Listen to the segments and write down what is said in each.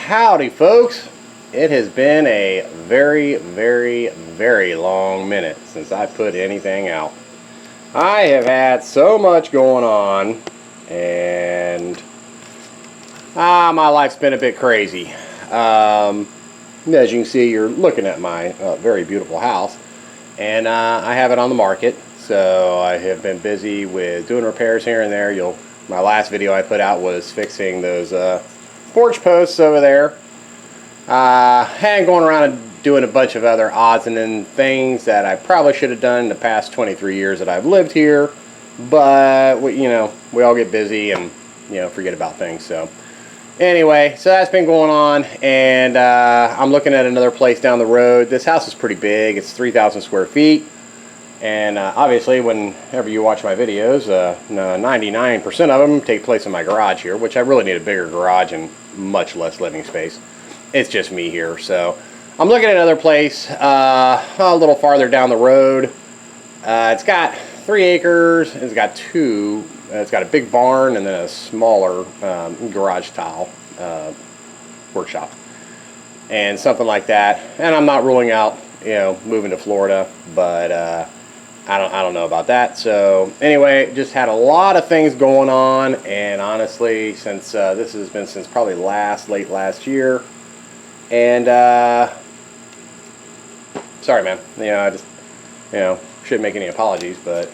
Howdy folks, it has been a very long minute since I put anything out. I have had so much going on, and my life's been a bit crazy. As you can see, you're looking at my very beautiful house, and I have it on the market. So I have been busy with doing repairs here and there. My last video I put out was fixing those porch posts over there, and going around and doing a bunch of other odds and ends things that I probably should have done in the past 23 years that I've lived here, but we all get busy and forget about things. So anyway, so that's been going on, and I'm looking at another place down the road. This house is pretty big. It's 3,000 square feet. And obviously, whenever you watch my videos, 99% of them take place in my garage here, which I really need a bigger garage and much less living space. It's just me here. So I'm looking at another place a little farther down the road. It's got 3 acres. It's got it's got a big barn and then a smaller garage style workshop and something like that. And I'm not ruling out moving to Florida, but I don't know about that. So anyway, just had a lot of things going on, and honestly, since this has been since probably late last year, and sorry man, I just shouldn't make any apologies, but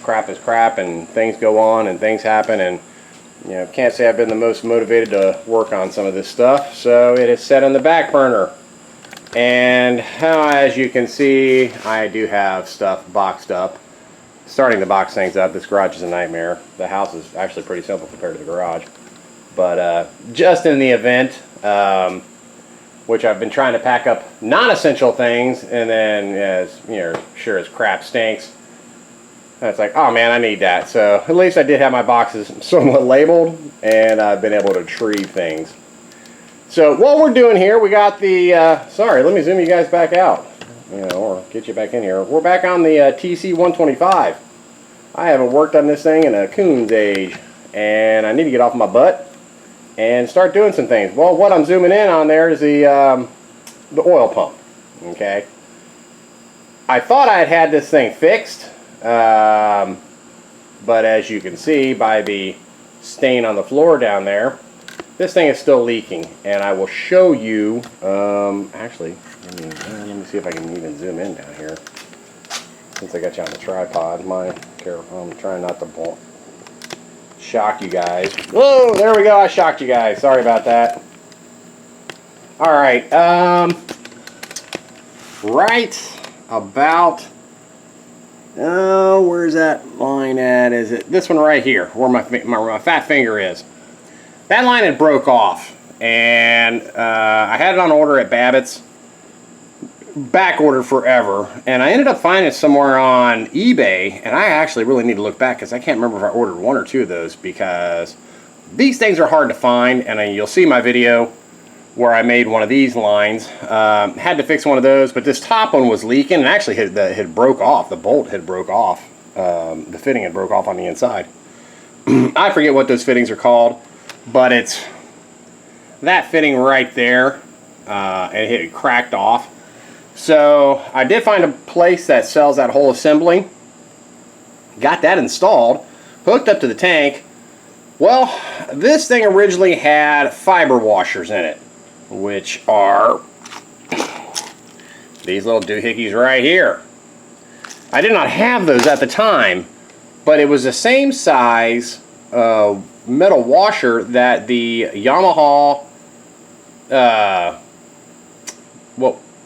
crap is crap, and things go on and things happen, and can't say I've been the most motivated to work on some of this stuff, so it is set on the back burner. And as you can see, I do have stuff boxed up. Starting to box things up. This garage is a nightmare. The house is actually pretty simple compared to the garage. But just in the event, which I've been trying to pack up non-essential things, and then as sure as crap stinks, it's like, oh man, I need that. So at least I did have my boxes somewhat labeled, and I've been able to retrieve things. So what we're doing here, we got the, sorry, let me zoom you guys back out, or get you back in here. We're back on the TC125. I haven't worked on this thing in a coon's age, and I need to get off my butt and start doing some things. Well, what I'm zooming in on there is the oil pump, okay? I thought I had this thing fixed, but as you can see by the stain on the floor down there, this thing is still leaking, and I will show you, actually, let me see if I can even zoom in down here, since I got you on the tripod. I'm trying not to shock you guys. Whoa, there we go, I shocked you guys, sorry about that. Alright, right about, where's that line at? Is it this one right here, where my fat finger is? That line had broke off, and I had it on order at Babbitt's, back ordered forever, and I ended up finding it somewhere on eBay, and I actually really need to look back because I can't remember if I ordered 1 or 2 of those, because these things are hard to find, and you'll see my video where I made one of these lines. Had to fix one of those, but this top one was leaking, and actually had broke off. The bolt had broke off. The fitting had broke off on the inside. I forget what those fittings are called, but it's that fitting right there, and it had cracked off. So I did find a place that sells that whole assembly. Got that installed, hooked up to the tank. Well, this thing originally had fiber washers in it, which are these little doohickeys right here. I did not have those at the time, but it was the same size metal washer that the Yamaha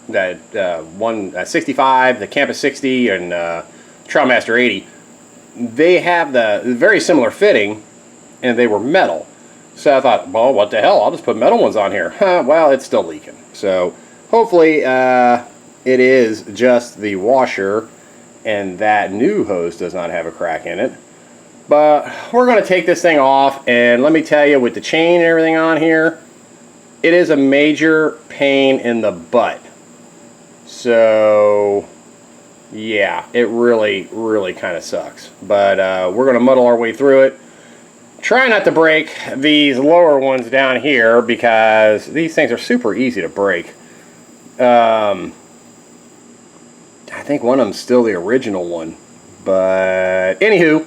that 165, the Campus 60, and Trailmaster 80, they have the very similar fitting, and they were metal. So I thought, well, what the hell, I'll just put metal ones on here. Well, it's still leaking. So hopefully it is just the washer, and that new hose does not have a crack in it. But we're going to take this thing off, and let me tell you, with the chain and everything on here, it is a major pain in the butt. So yeah, it really kind of sucks. But we're going to muddle our way through it. Try not to break these lower ones down here because these things are super easy to break. I think one of them's still the original one. But anywho,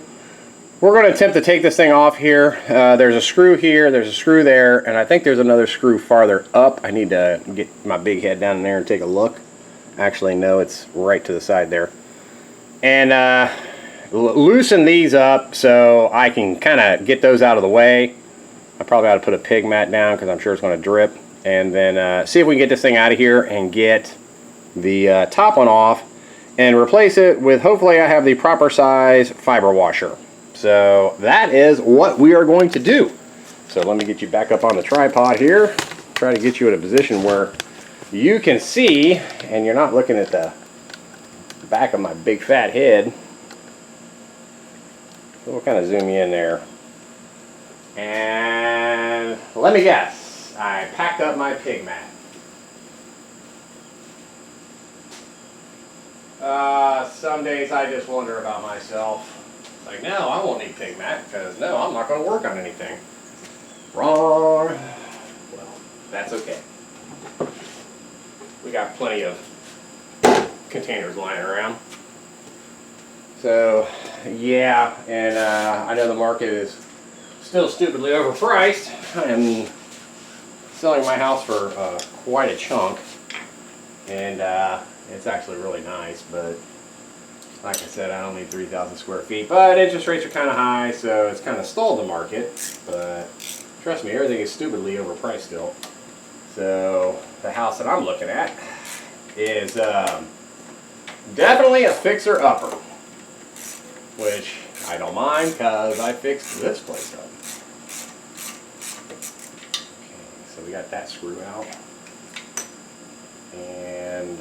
we're going to attempt to take this thing off here. There's a screw here, there's a screw there, and I think there's another screw farther up. I need to get my big head down there and take a look. Actually, no, it's right to the side there. And loosen these up so I can kind of get those out of the way. I probably ought to put a pig mat down because I'm sure it's going to drip. And then see if we can get this thing out of here and get the top one off and replace it with, hopefully I have the proper size fiber washer. So that is what we are going to do. So let me get you back up on the tripod here. Try to get you in a position where you can see and you're not looking at the back of my big fat head. So we'll kind of zoom you in there. And let me guess, I packed up my pig mat. Some days I just wonder about myself. Like, no, I won't need pig mat because no, I'm not going to work on anything. Wrong. Well, that's okay. We got plenty of containers lying around. So, yeah, and I know the market is still stupidly overpriced. I am selling my house for quite a chunk, and it's actually really nice, but like I said, I don't need 3,000 square feet, but interest rates are kind of high, so it's kind of stalled the market, but trust me, everything is stupidly overpriced still. So the house that I'm looking at is definitely a fixer-upper, which I don't mind because I fixed this place up. Okay, so we got that screw out, and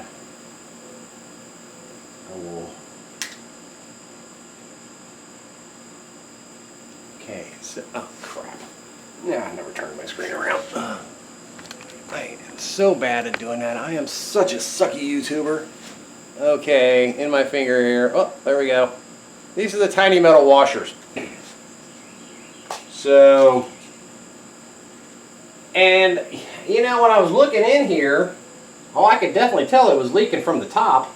I will. Okay, so, oh crap. Yeah, I never turned my screen around. I am so bad at doing that. I am such a sucky YouTuber. Okay, in my finger here. Oh, there we go. These are the tiny metal washers. So, and you know, when I was looking in here, oh, I could definitely tell it was leaking from the top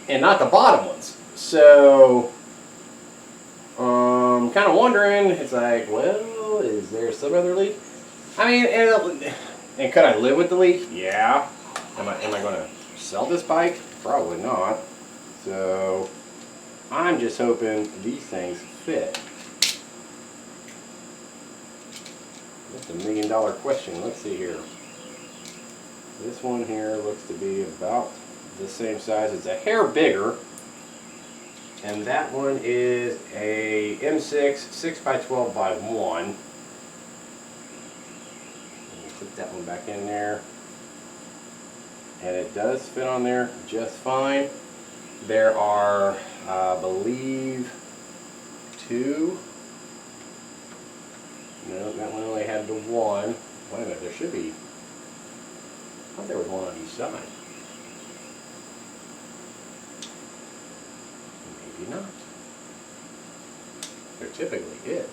and not the bottom ones. So, kind of wondering, it's like, well, is there some other leak? I mean, and could I live with the leak? Yeah. Am I going to sell this bike? Probably not. So, I'm just hoping these things fit. That's $1 million question. Let's see here. This one here looks to be about the same size. It's a hair bigger. And that one is a M6 6x12x1. Put that one back in there. And it does fit on there just fine. There are, I believe, 2. No, that one only had the 1. Wait a minute, there should be. I thought there was one on each side. Maybe not. There typically is.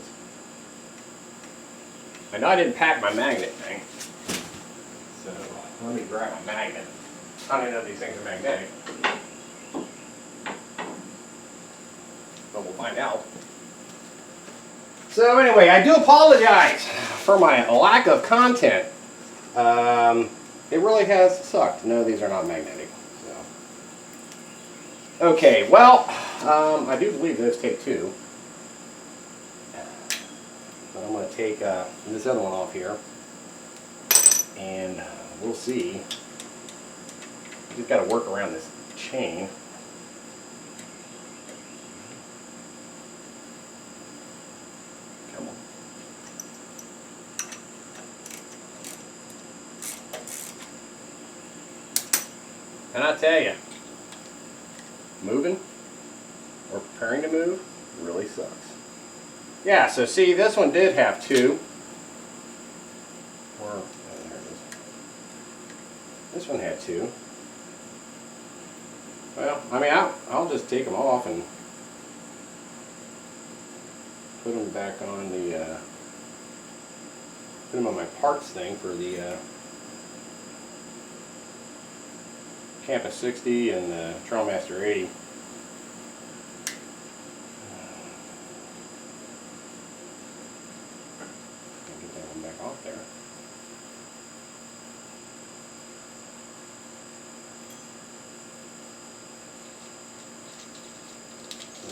I know I didn't pack my magnet thing. So let me grab my magnet. I don't even know if these things are magnetic. But we'll find out. So anyway, I do apologize for my lack of content. It really has sucked. No, these are not magnetic. So. Okay, well, I do believe those take 2. But I'm going to take this other one off here. And we'll see. Just got to work around this chain. Come on. And I tell you, moving or preparing to move really sucks. Yeah, so see, this one did have 2. Or, oh, there it is. This one had 2. Well, I mean, I'll just take them off and put them back on the, put them on my parts thing for the Campus 60 and the Trailmaster 80. Get that one back off there.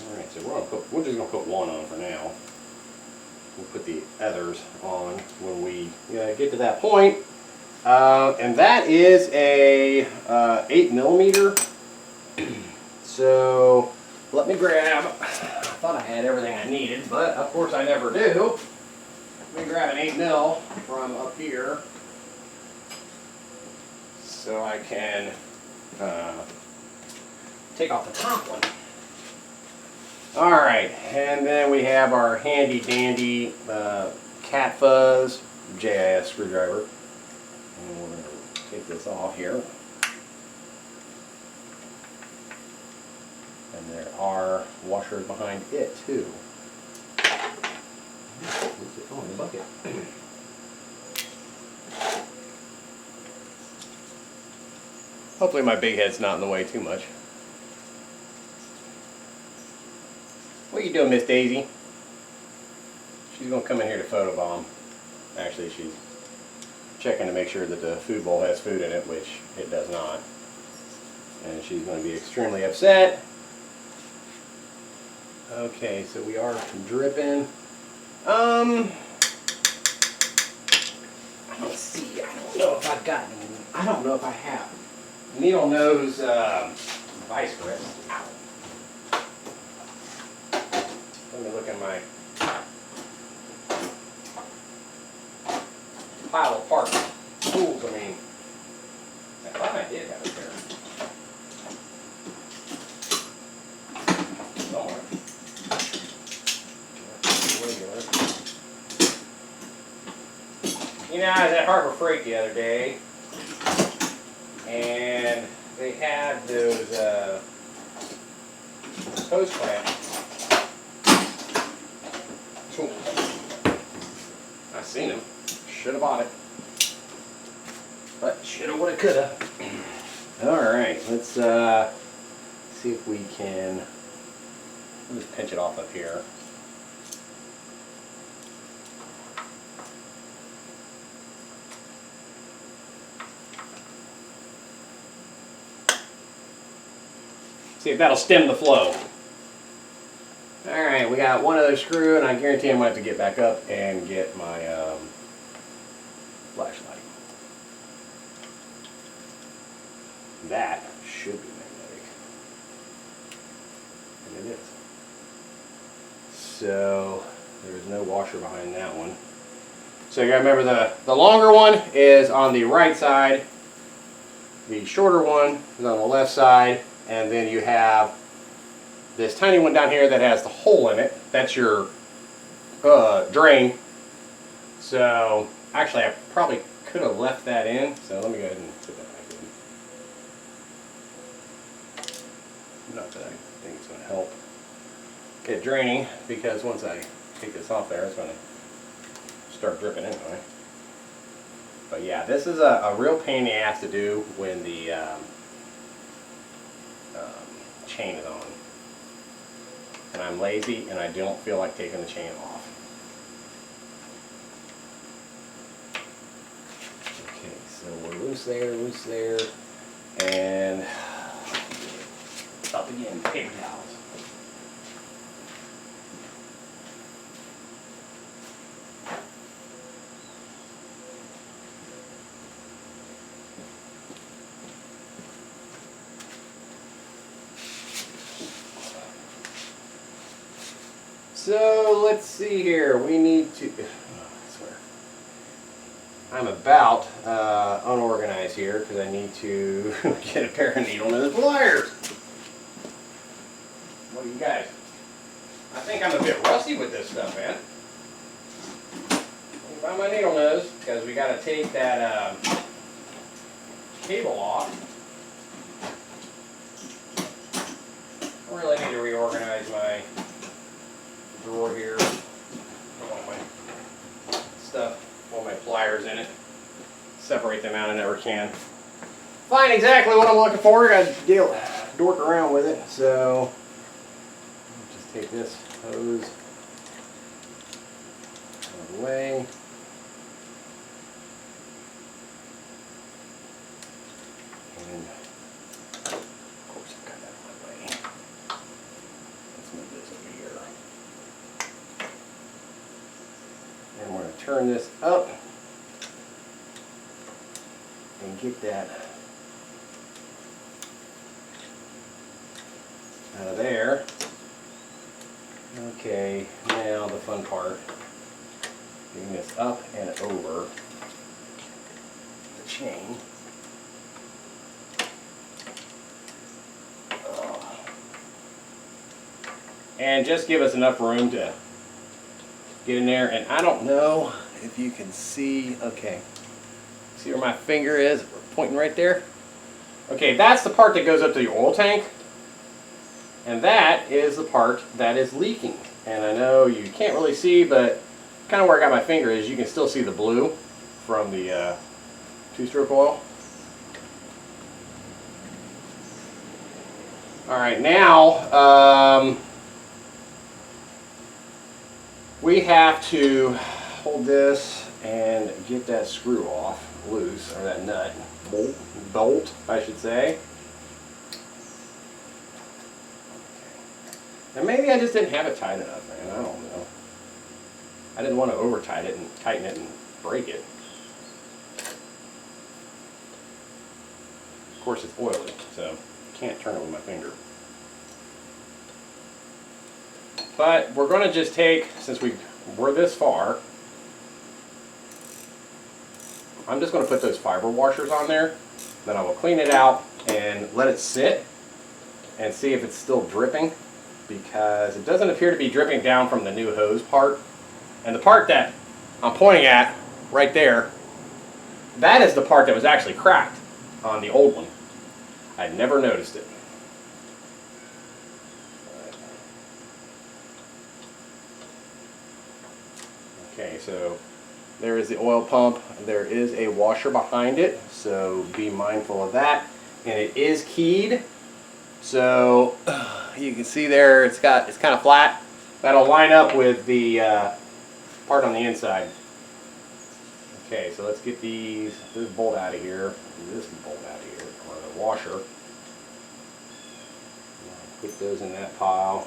Alright, so we're just going to put one on for now. We'll put the others on when we get to that point. And that is a 8mm. So let me grab, I thought I had everything I needed, but of course I never do. Let me grab an 8mm from up here so I can take off the top one. Alright, and then we have our handy dandy Cat Fuzz JIS screwdriver. And we're going to take this off here. And there are washers behind it too. Oh, in the bucket. Hopefully my big head's not in the way too much. What are you doing, Miss Daisy? She's going to come in here to photobomb. Actually, she's checking to make sure that the food bowl has food in it, which it does not. And she's going to be extremely upset. Okay, so we are dripping. Let's see. I don't know if I've gotten. I don't know if I have needle nose vice grips. Let me look at my pile of parts, tools. I mean, I thought I did have it there somewhere. You know, I was at Harbor Freight the other day, and they had those hose clamp tools. I seen them. Should have bought it. But shoulda, woulda, coulda. Alright, let's see if we can. Let's pinch it off up here. See if that'll stem the flow. Alright, we got one other screw, and I guarantee I'm going to have to get back up and get my flashlight. That should be magnetic. And it is. So, there's no washer behind that one. So you got to remember the longer one is on the right side, the shorter one is on the left side, and then you have this tiny one down here that has the hole in it. That's your drain. So actually I probably could have left that in. So let me go ahead and put that back in. Not that I think it's going to help get draining, because once I take this off there, it's going to start dripping anyway. But yeah, this is a real pain in the ass to do when the chain is on. And I'm lazy and I don't feel like taking the chain off. Okay, so we're loose there, and up again, paper towels. So let's see here. We need to. I swear. I'm about unorganized here because I need to get a pair of needle nose pliers. What do you guys? I think I'm a bit rusty with this stuff, man. Let me find my needle nose, because we got to take that cable off. I really need to reorganize my drawer here. minute. Separate them out, I never can find exactly what I'm looking for. I gotta dork around with it. So just take this hose out of the way. And of course I've got that out of the way. Let's move this over here. And we're going to turn this up and get that out of there. Okay, now the fun part, getting this up and over the chain. And just give us enough room to get in there. And I don't know if you can see, okay, see where my finger is pointing right there? Okay, that's the part that goes up to the oil tank. And that is the part that is leaking. And I know you can't really see, but kind of where I got my finger is, you can still see the blue from the two-stroke oil. All right, now we have to hold this and get that screw off, loose, or that nut, bolt, I should say. And maybe I just didn't have it tight enough, man. I don't know. I didn't want to over tighten it and tighten it and break it. Of course, it's oily, so I can't turn it with my finger. But we're going to just take, since we're this far, I'm just going to put those fiber washers on there. Then I will clean it out and let it sit and see if it's still dripping, because it doesn't appear to be dripping down from the new hose part. And the part that I'm pointing at right there, that is the part that was actually cracked on the old one. I never noticed it. Okay, so there is the oil pump. There is a washer behind it, so be mindful of that. And it is keyed, so you can see there it's kind of flat. That'll line up with the part on the inside. Okay, so let's get this bolt out of here. This bolt out of here, or the washer. Put those in that pile.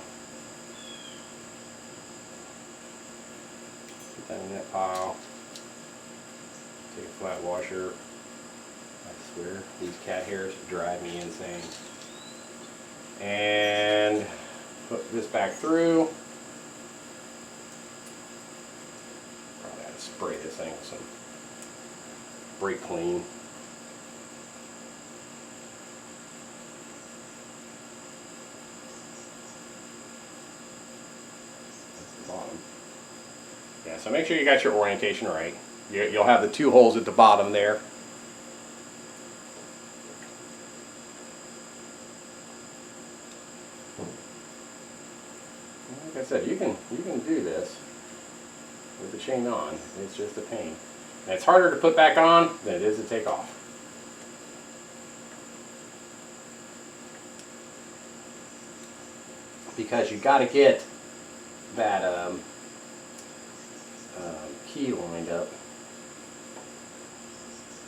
Put that in that pile. Take a flat washer. I swear, these cat hairs drive me insane. And put this back through. Probably have to spray this thing with some brake clean. That's the bottom. Yeah, so make sure you got your orientation right. You'll have the two holes at the bottom there. Like I said, you can do this with the chain on. It's just a pain. And it's harder to put back on than it is to take off. Because you got to get that key lined up.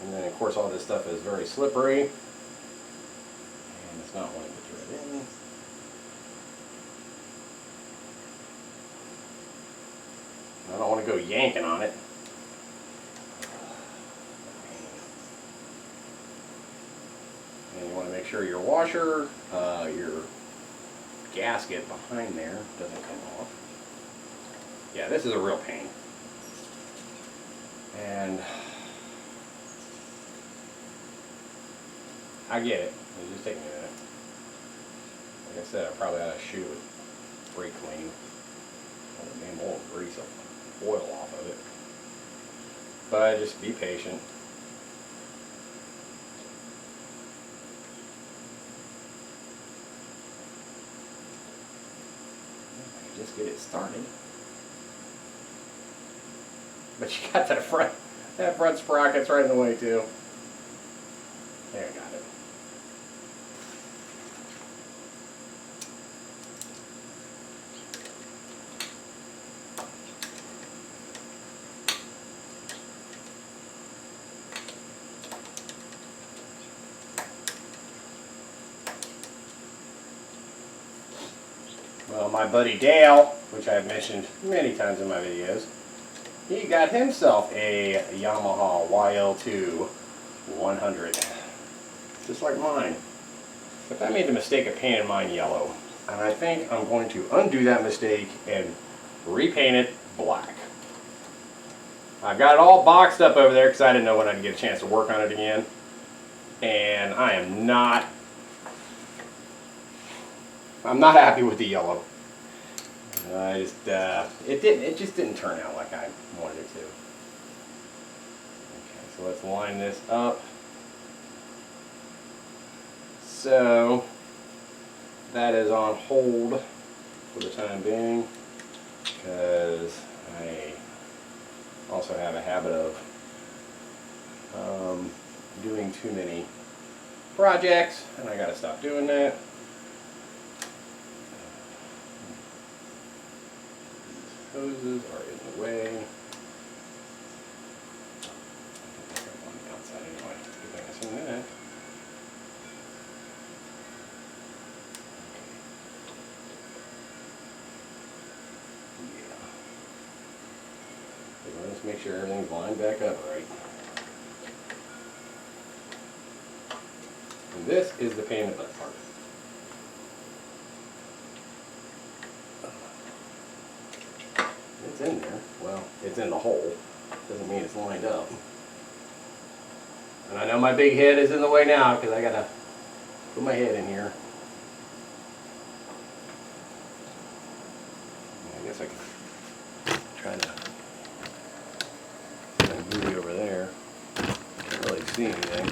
And then of course all this stuff is very slippery. And it's not wanting to thread in. I don't want to go yanking on it. And you want to make sure your washer, your gasket behind there doesn't come off. Yeah, this is a real pain. And I get it. It'll just take me a minute. Like I said, I probably ought to shoot with brake clean. Damn oil grease oil off of it. But just be patient. Just get it started. But you got that That front sprocket's right in the way too. There, I got it. Well, my buddy Dale, which I've mentioned many times in my videos, he got himself a Yamaha YL2 100, just like mine. But I made the mistake of painting mine yellow, and I think I'm going to undo that mistake and repaint it black. I've got it all boxed up over there because I didn't know when I'd get a chance to work on it again, and I'm not happy with the yellow. It just didn't turn out like I wanted it to. Okay, so let's line this up. So that is on hold for the time being because I also have a habit of doing too many projects, and I gotta stop doing that. Hoses are in the way. On the outside anyway. Good thing I seen that. Yeah. Let's make sure everything's lined back up right. And this is the pain in the butt part. It's in there. Well, it's in the hole. Doesn't mean it's lined up. And I know my big head is in the way now because I gotta put my head in here. I guess I can try to move it over there. Can't really see anything.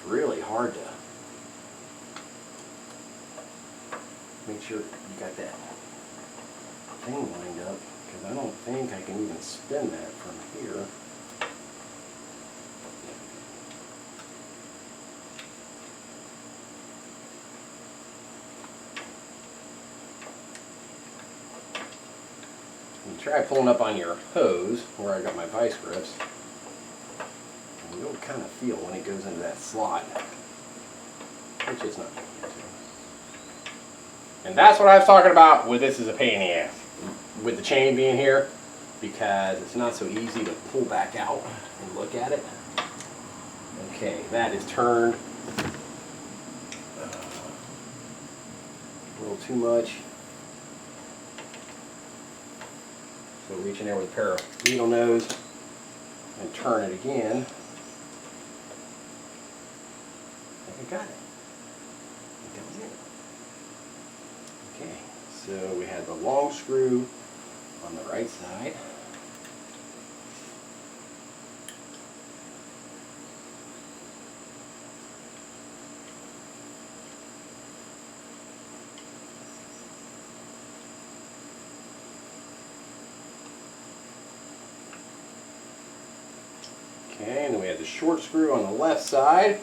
Really hard to make sure you got that thing lined up because I don't think I can even spin that from here. You try pulling up on your hose where I got my vice grips. You'll kind of feel when it goes into that slot, which it's not going into. And that's what I was talking about with this is a pain in the ass, with the chain being here, because it's not so easy to pull back out and look at it. Okay, that is turned a little too much. So reach in there with a pair of needle nose and turn it again. I got it. That was it. Okay, so we had the long screw on the right side. Okay, and then we had the short screw on the left side.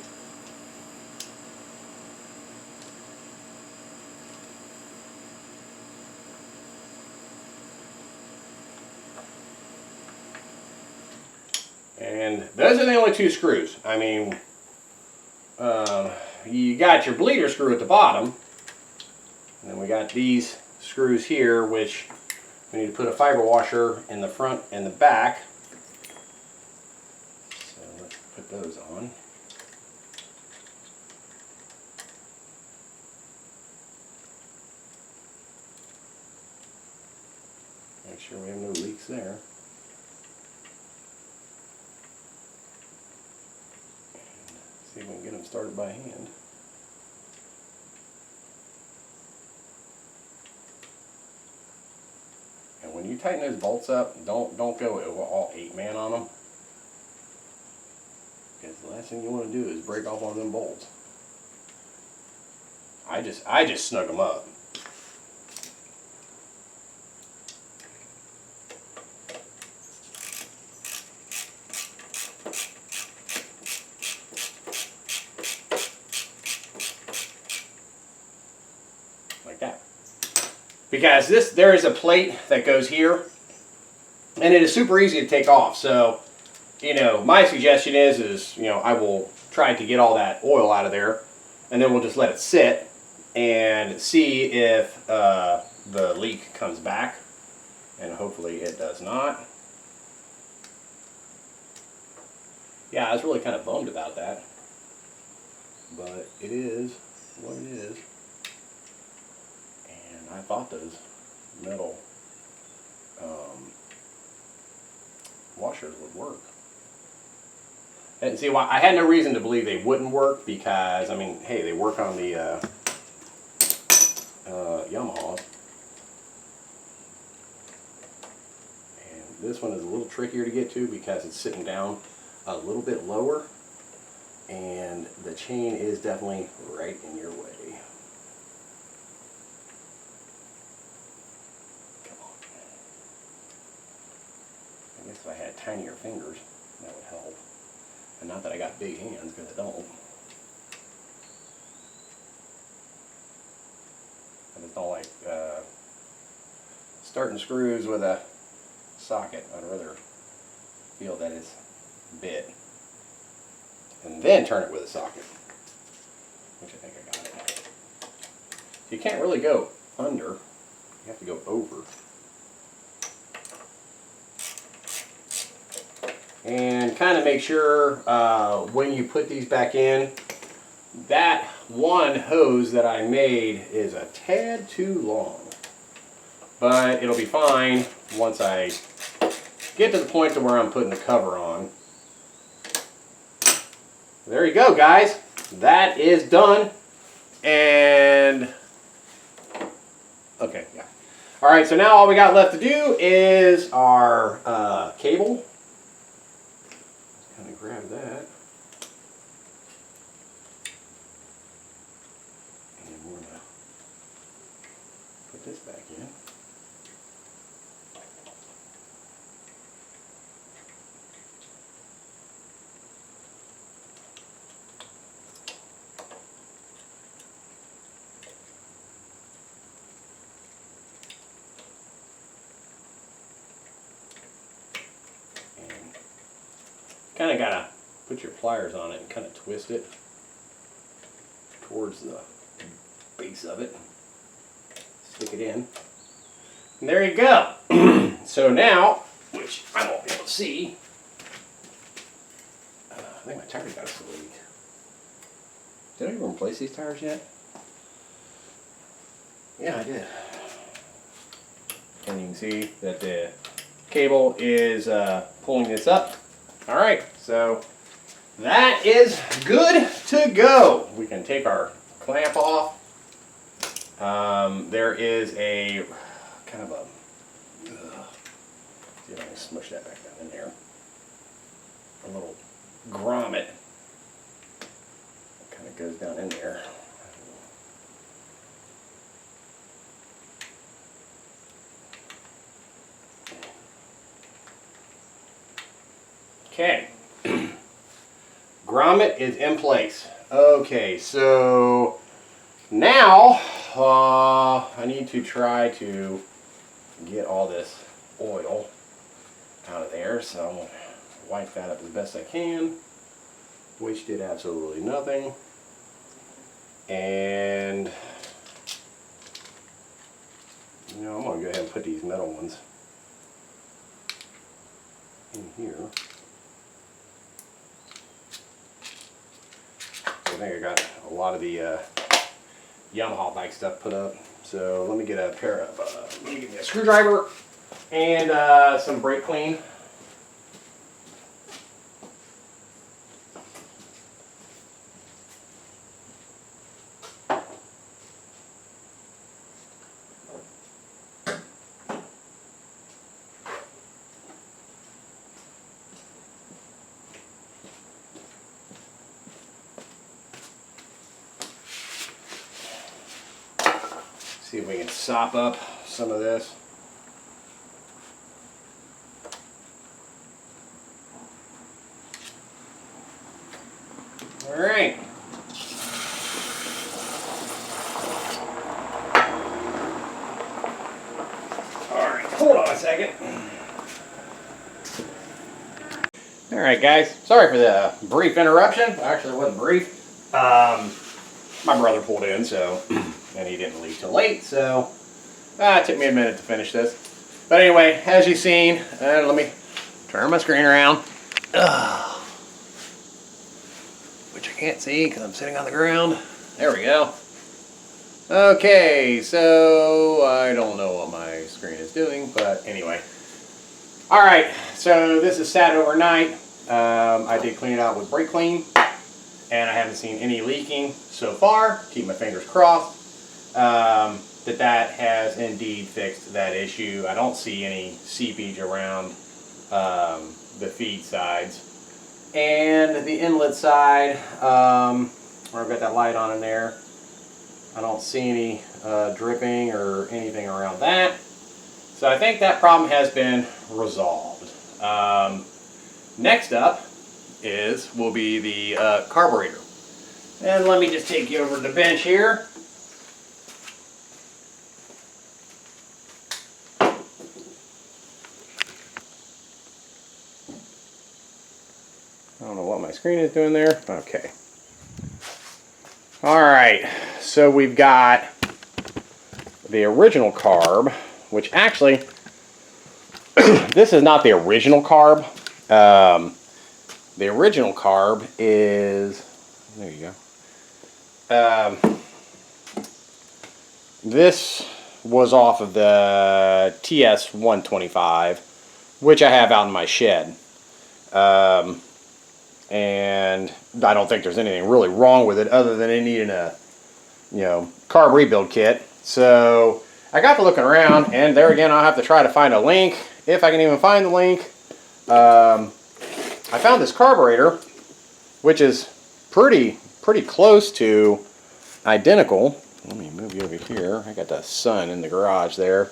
And those are the only two screws. I mean, you got your bleeder screw at the bottom, and then we got these screws here, which we need to put a fiber washer in the front and the back. So let's put those on. Make sure we have no leaks there. See if we can get them started by hand. And when you tighten those bolts up, don't go all 8-man on them, because Because the last thing you want to do is break off one of them bolts. I just snug them up. Like that. Because there is a plate that goes here, and it is super easy to take off. So, you know, my suggestion is, you know, I will try to get all that oil out of there, and then we'll just let it sit and see if the leak comes back, and hopefully it does not. Yeah, I was really kind of bummed about that, but it is what it is. And I thought those metal washers would work. And see, why I had no reason to believe they wouldn't work, because, I mean, hey, they work on the Yamahas. And this one is a little trickier to get to because it's sitting down a little bit lower, and the chain is definitely right in your way. Come on. I guess if I had tinier fingers, that would help. And not that I got big hands, because I don't. I just don't like starting screws with a socket. I'd rather feel that it's bit. And then turn it with a socket. Which I think I got it. You can't really go under. You have to go over. And kind of make sure when you put these back in, that one hose that I made is a tad too long. But it'll be fine once I get to the point to where I'm putting the cover on. There you go, guys. That is done. And okay, yeah. All right, so now all we got left to do is our cable. Kind of grab that. And we're going to put this back in. Kind of got to put your pliers on it and kind of twist it towards the base of it. Stick it in. And there you go. So now, which I won't be able to see, I think my tires got a leak. Did I even replace these tires yet? Yeah, I did. And you can see that the cable is pulling this up. All right, so that is good to go. We can take our clamp off. There is a kind of a, see if I can smush that back down in there. A little grommet kind of goes down in there. Okay, grommet is in place. Okay, so now I need to try to get all this oil out of there. So I'm going to wipe that up as best I can, which did absolutely nothing. And you know, I'm going to go ahead and put these metal ones in here. I think I got a lot of the Yamaha bike stuff put up. So let me get a pair of, let me get me a screwdriver and some brake clean. if we can sop up some of this. All right. All right, hold on a second. All right, guys. Sorry for the brief interruption. Actually, it wasn't brief. My brother pulled in, so, and he didn't leave till late, so it took me a minute to finish this. But anyway, as you've seen, let me turn my screen around, which I can't see because I'm sitting on the ground. There we go. Okay, so I don't know what my screen is doing, but anyway. All right, so this is sat overnight. I did clean it out with brake clean, and I haven't seen any leaking so far. Keep my fingers crossed that has indeed fixed that issue. I don't see any seepage around the feed sides. And the inlet side, where I've got that light on in there, I don't see any dripping or anything around that. So I think that problem has been resolved. Next up will be the carburetor. And let me just take you over to the bench here. I don't know what my screen is doing there. Okay. All right, so we've got the original carb, which actually, this is not the original carb. The original carb is, there you go. This was off of the TS125, which I have out in my shed. And I don't think there's anything really wrong with it other than it needing a, carb rebuild kit. So I got to looking around, and there again, I'll have to try to find a link, if I can even find the link. I found this carburetor, which is pretty close to identical. Let me move you over here. I got the sun in the garage there.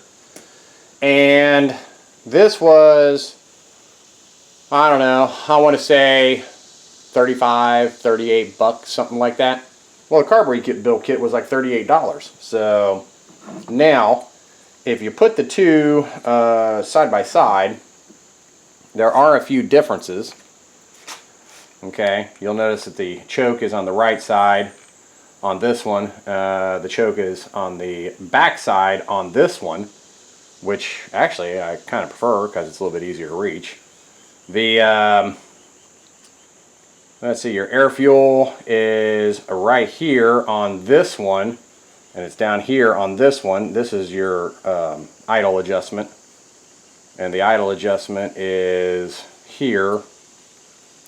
And this was, I don't know, I want to say 35, 38 bucks, something like that. Well, the carb rebuild kit was like $38. So now, if you put the two side by side, there are a few differences. Okay, you'll notice that the choke is on the right side on this one. The choke is on the back side on this one, which actually I kind of prefer because it's a little bit easier to reach. The let's see, your air fuel is right here on this one, and it's down here on this one. This is your idle adjustment, and the idle adjustment is here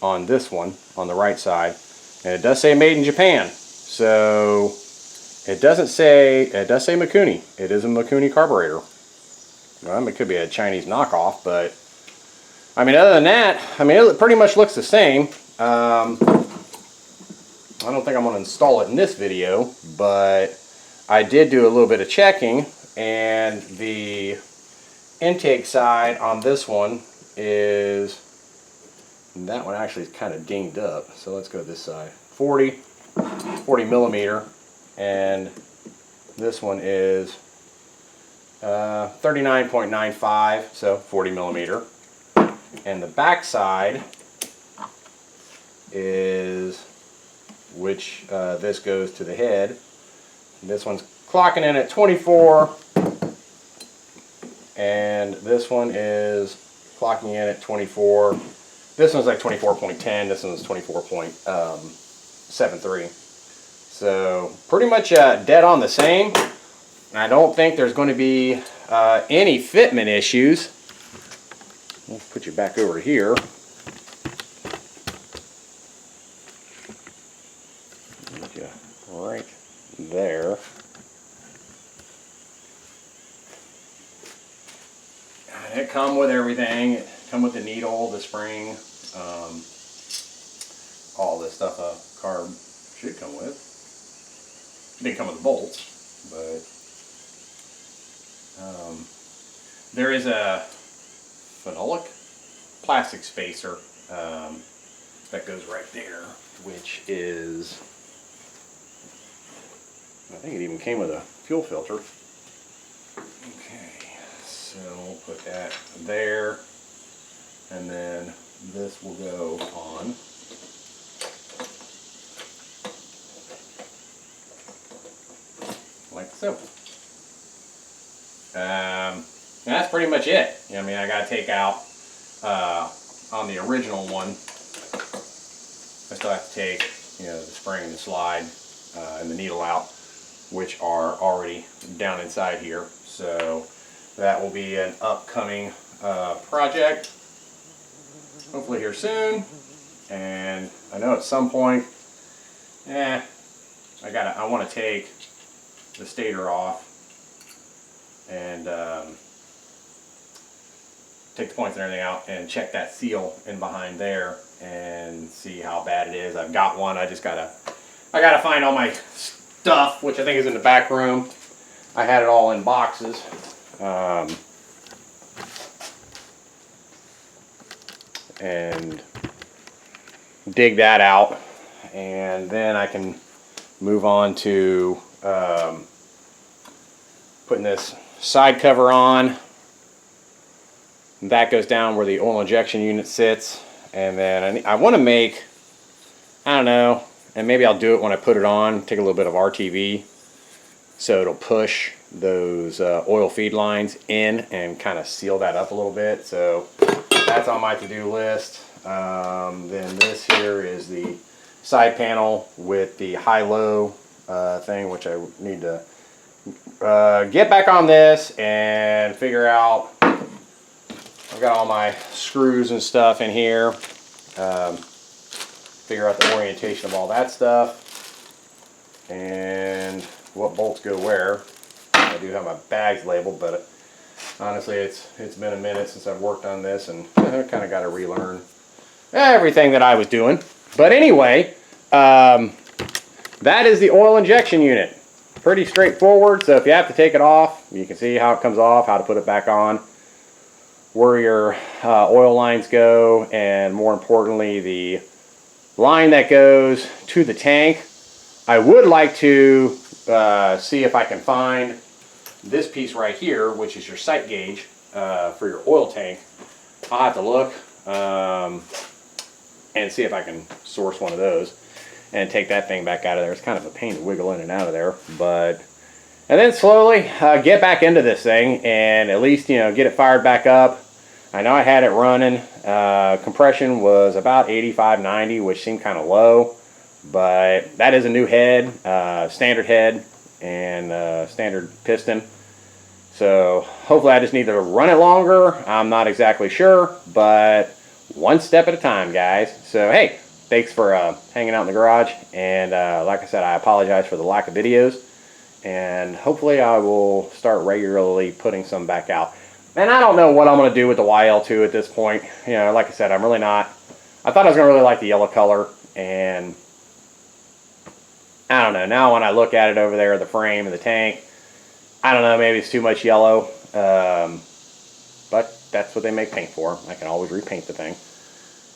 on this one on the right side, and it does say made in Japan. So it does say Mikuni. It is a Mikuni carburetor. Well, it could be a Chinese knockoff, but I mean, other than that, I mean, it pretty much looks the same. I don't think I'm going to install it in this video, but I did do a little bit of checking, and the intake side on this one is, that one actually is kind of dinged up, so let's go to this side. 40 millimeter, and this one is 39.95, so 40 millimeter. And the back side is, which this goes to the head. This one's clocking in at 24, and this one is clocking in at 24. This one's like 24.10. This one's 24.73. So pretty much dead on the same. I don't think there's going to be any fitment issues. Let's put you back over here. Put you right there. And it come with everything. It come with the needle, the spring, all this stuff a carb should come with. It didn't come with the bolts, but There is a phenolic plastic spacer that goes right there, which is, I think it even came with a fuel filter. Okay, so we'll put that there, and then this will go on. Like so. That's pretty much it. I mean, I got to take out, on the original one, I still have to take, the spring and the slide and the needle out, which are already down inside here. So that will be an upcoming project, hopefully here soon. And I know at some point, I want to take the stator off and take the points and everything out and check that seal in behind there and see how bad it is. I've got one. I gotta find all my stuff, which I think is in the back room. I had it all in boxes. And dig that out, and then I can move on to putting this side cover on. That goes down where the oil injection unit sits, and then I want to make, I don't know, and maybe I'll do it when I put it on, take a little bit of RTV so it'll push those oil feed lines in and kind of seal that up a little bit. So that's on my to-do list. Then this here is the side panel with the high-low thing, which I need to get back on this and figure out. I've got all my screws and stuff in here. Figure out the orientation of all that stuff and what bolts go where. I do have my bags labeled, but honestly it's been a minute since I've worked on this, and I kind of got to relearn everything that I was doing. But anyway, that is the oil injection unit. Pretty straightforward. So if you have to take it off, you can see how it comes off, how to put it back on, where your oil lines go, and more importantly the line that goes to the tank. I would like to see if I can find this piece right here, which is your sight gauge for your oil tank. I'll have to look and see if I can source one of those and take that thing back out of there. It's kind of a pain to wiggle in and out of there, and then slowly get back into this thing and at least get it fired back up. I know I had it running. Compression was about 85, 90, which seemed kind of low, but that is a new head, standard head, and standard piston. So hopefully I just need to run it longer. I'm not exactly sure, but one step at a time, guys. So hey, thanks for hanging out in the garage, and like I said, I apologize for the lack of videos, and hopefully I will start regularly putting some back out. And I don't know what I'm going to do with the YL2 at this point. Like I said, I'm really not. I thought I was going to really like the yellow color, and I don't know. Now when I look at it over there, the frame and the tank, I don't know, maybe it's too much yellow. But that's what they make paint for. I can always repaint the thing.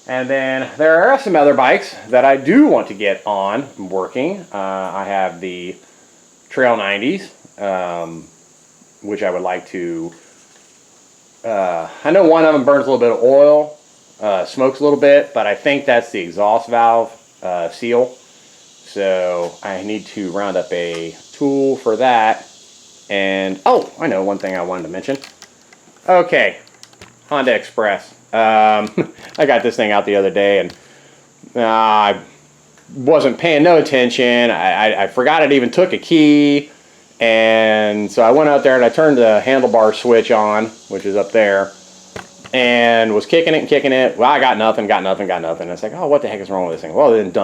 And then there are some other bikes that I do want to get on working. I have the Trail 90s, which I would like to. I know one of them burns a little bit of oil, smokes a little bit, but I think that's the exhaust valve seal. So I need to round up a tool for that. And oh, I know one thing I wanted to mention. Okay, Honda Express. I got this thing out the other day, and I wasn't paying no attention. I forgot it even took a key. And so I went out there and I turned the handlebar switch on, which is up there, and was kicking it and kicking it. Well, I got nothing. And it's like, oh, what the heck is wrong with this thing? Well, it didn't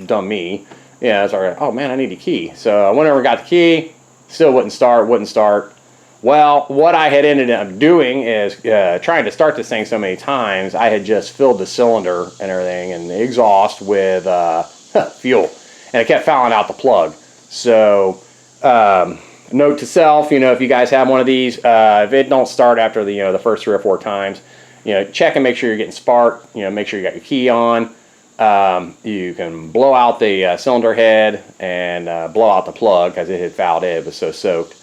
dumb me. Yeah, so oh man, I need a key. So I went over and got the key, still wouldn't start. Well, what I had ended up doing is trying to start this thing so many times, I had just filled the cylinder and everything and the exhaust with fuel, and it kept fouling out the plug. So note to self, if you guys have one of these, if it don't start after the first 3 or 4 times, check and make sure you're getting spark. Make sure you got your key on. You can blow out the cylinder head and blow out the plug because it had fouled it was so soaked,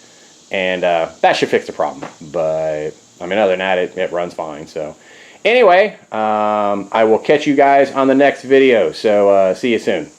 and that should fix the problem. But I mean, other than that, it runs fine. So anyway, I will catch you guys on the next video. So see you soon.